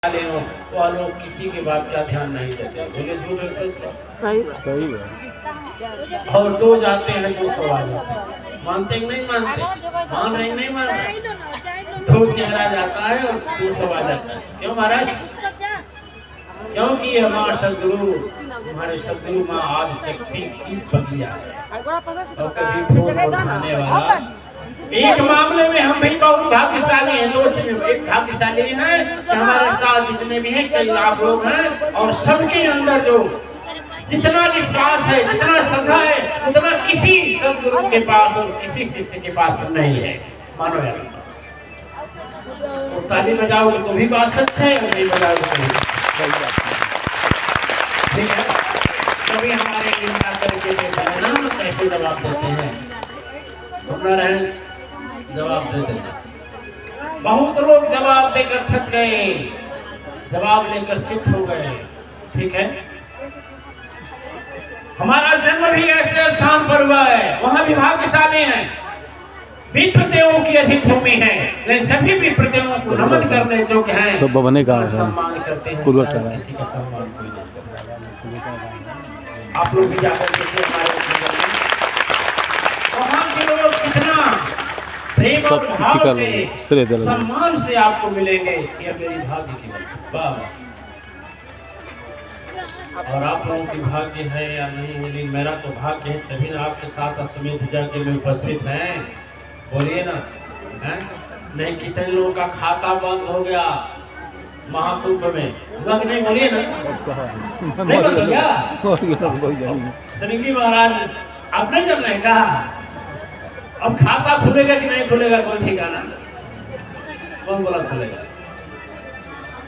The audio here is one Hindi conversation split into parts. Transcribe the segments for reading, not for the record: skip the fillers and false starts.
वो लोग किसी की बात का ध्यान नहीं देते, बोले झूठ सच सही है। और दो जाते हैं दो सवाल मानते ही नहीं मानते, मान रहे नहीं मान रहे, दो चेहरा जाता है और दो सवाल जाता है। क्यों महाराज? क्योंकि हमारा सदगुरु, हमारे सदगुरु माँ आदि शक्ति की बगिया है और कभी भोग उठाने वाला। एक मामले में हम भी बहुत भाग्यशाली हैं, दो चीज में। एक भाग्यशाली है कि हमारे साथ जितने भी हैं कई लाख लोग हैं और सबके अंदर जो जितना विश्वास है, जितना श्रद्धा है, उतना किसी सदगुरु के पास और किसी शिष्य के पास नहीं है। मानो यार, तो ताली बजाओगे तो भी बात सच है, नहीं बजाओगे तो भी ठीक है। कभी हमारे इंकार करके देता है ना, कैसे जवाब देते हैं, घूमना रहे जवाब दे देते। बहुत लोग जवाब देकर थक गए, जवाब लेकर चित हो गए। ठीक है, हमारा जन्म भी ऐसे स्थान पर हुआ है, वहां भी भाग्यशाली हैं। विप्रदेवों की अधिक भूमि है, लेकिन सभी विप्रदेवों को नमन करने योग्य हैं। सब बने का सम्मान करते हैं, किसी का सम्मान कोई नहीं करता। आप लोग भी जाकर देखिए हमारे वहां के लोग कितना प्रेम और भाव से, सम्मान से आपको मिलेंगे। ये मेरी भाग्य की बात। और आप लोगों की भाग्य है या नहीं, लेकिन मेरा तो भाग्य है, तभी ना आपके साथ अश्वमेध जाके में उपस्थित हैं। बोलिए ना, हैं? नहीं कितने लोगों का खाता बंद हो गया महाकुंभ में, हुआ कि नहीं? बोलिए ना, नहीं बंद हो गया? श्रीजी महाराज आप नहीं जब नहीं कहा, अब खाता खुलेगा कि नहीं खुलेगा कोई ठिकाना? कौन बोला खुलेगा?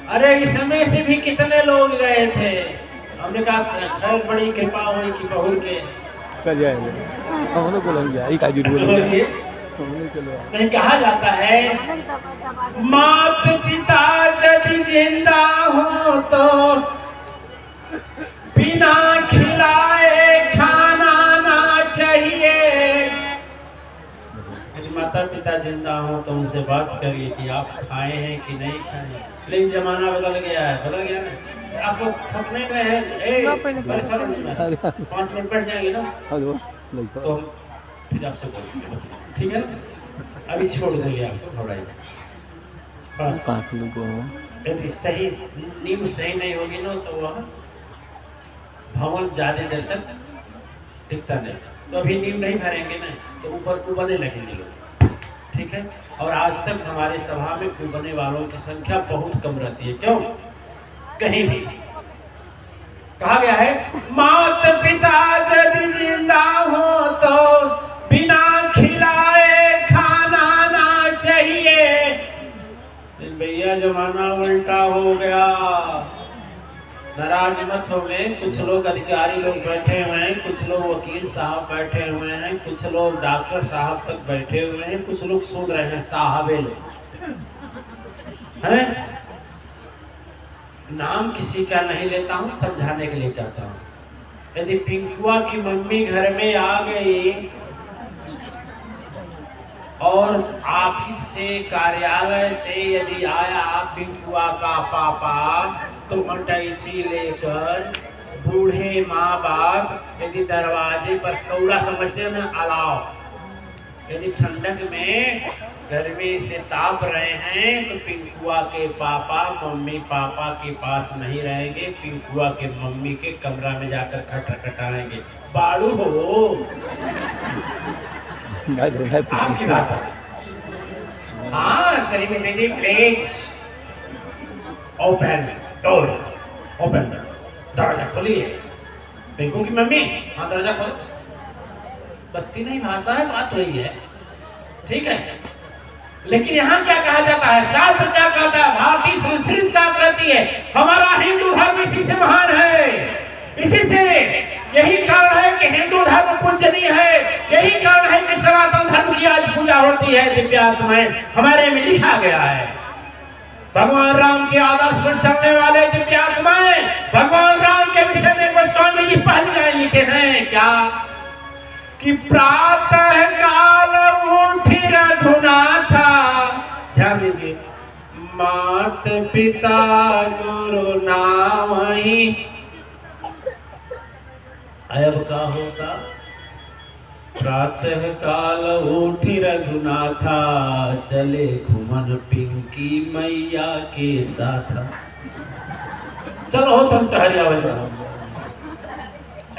अरे इस समय से भी कितने लोग गए थे, हमने कहा खैर बड़ी कृपा हुई कि बहुर के चल जाएंगे, हम लोग बोलेंगे नहीं। कहा जाता है मात पिता यदि जिंदा हो तो बिना खिलाए खाना ना चाहिए। माता पिता जिंदा हो तो उनसे बात करिए कि आप खाए हैं कि नहीं खाए। लेकिन जमाना बदल गया है, बदल गया ना। आप लोग थक नहीं रहे हैं, 5 मिनट बैठ जाएंगे ना तो फिर आपसे बोलेंगे, ठीक है ना? अभी छोड़ देंगे आपको, घबराइए बस। यदि सही नींव सही नहीं होगी ना तो वह भवन ज्यादा देर तक टिकता नहीं। तो अभी नींव नहीं भरेंगे ना तो ऊपर उबलने लगेंगे लोग, ठीक है। और आज तक हमारे सभा में उबलने वालों की संख्या बहुत कम रहती है। क्यों? कहीं भी कहा गया है मात पिता यदि जिंदा हो तो बिना खिलाए खाना ना चाहिए। भैया जमाना उल्टा हो गया, नाराज मत हो गए। कुछ लोग अधिकारी लोग बैठे हुए हैं, कुछ लोग वकील साहब बैठे हुए हैं, कुछ लोग डॉक्टर साहब तक बैठे हुए हैं, कुछ लोग सुन रहे हैं, साहबे लोग हैं। नाम किसी का नहीं लेता हूँ, समझाने के लिए कहता हूँ। यदि पिंकुआ की मम्मी घर में आ गई और ऑफिस से, कार्यालय से यदि आया पिंकुआ का पापा, तो मटैची लेकर बूढ़े माँ बाप यदि दरवाजे पर कौड़ा समझते हैं ना, अलाव, यदि ठंडक में गर्मी से ताप रहे हैं तो पिंकुआ के पापा मम्मी पापा के पास नहीं रहेंगे, पिंकुआ के मम्मी के कमरा में जाकर खटखटाएंगे, बाड़ू हो आपकी भाषा। हाँ Shrimati please open door, open दरवाजा खोलिए। पिंकू की मम्मी, हाँ दरवाजा खोल। बस्ती नहीं भाषा है, बात वही है, ठीक है। लेकिन यहाँ क्या कहा जाता है, शास्त्र क्या कहता है, भारतीय संस्कृति क्या कहती है, हमारा हिंदू धर्म इसी से महान है। इसी से यही कारण है कि हिंदू धर्म पूजनीय है, यही कारण है कि सनातन धर्म की आज पूजा होती है। दिव्यात्माएं हमारे में लिखा गया है, भगवान राम के आदर्श पर चलने वाले दिव्यात्माएं भगवान राम के विषय में गोस्वामी जी पहले लाइन लिखे हैं क्या कि प्रातः काल उठ रघुनाथा, ध्यान दीजिए, मात पिता गुरु नामहि। अब का होता, प्रातः काल उठी रघुनाथा, चले घुमन पिंकी मैया के साथ। चलो तुम टहरिया बजा।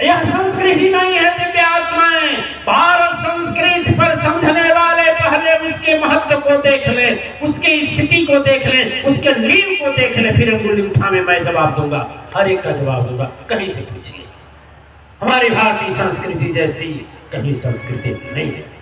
यह संस्कृति नहीं है दिव्य आत्माएं। भारत संस्कृति पर समझने वाले पहले उसके महत्व को देख ले, उसकी स्थिति को देख ले, उसके नींव को देख ले, फिर अंगुली उठा में मैं जवाब दूंगा, हर एक का जवाब दूंगा। कहीं से पूछिए, हमारी भारतीय संस्कृति जैसी कहीं संस्कृति नहीं है।